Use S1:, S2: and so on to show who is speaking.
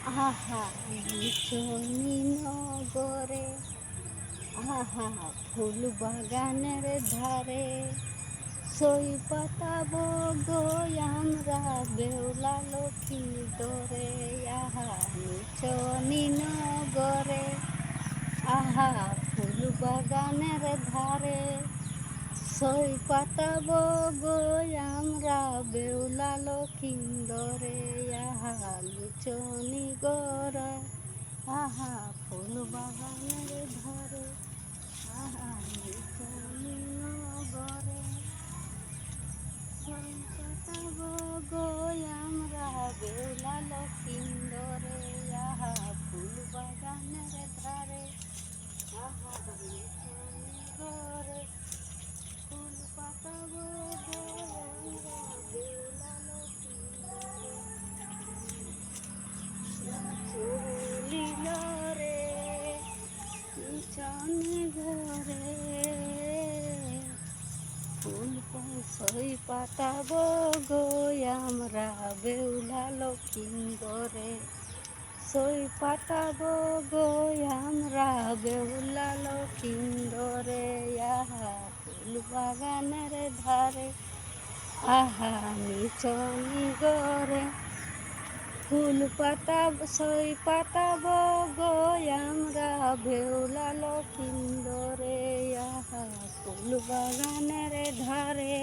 S1: আহা নিচনি নগরে, আহা ফুল বাগানের ধারে, সই পাতাব গো আমরা বেউলা লক্ষ্মী দরে। আহা নিচনি নগরে, আহা ফুল বাগানের ধারে, সই পাতাব গো আমরা বেউলা লক্ষিন্দরে। আহা লুচনি গড়ে, আহা ফুল বাগানের ধারে, আহা লুচনি নগরে, সই পাতাব গো আমরা বেউলা লক্ষিন্দরে। আহা ফুল বাগানের ধারে, আহা লুচনি গড়ে, ফুল পাতাব গো আমরা বেউলা লক্ষিন্দরে। চলিল রে নিচনে ঘরে, ফুল সই পাতাব গো আমরা বেউলা লক্ষিন্দরে। সই পাতাব গো আমরা বেউলা লক্ষিন্দরে। আহা ফুল বাগানের ধারে, আহা নিচনি গড়ে, ফুল পাতাব সই পাতাব গো আমরা বেউলা লক্ষিন্দরে। আহা ফুল বাগানের ধারে।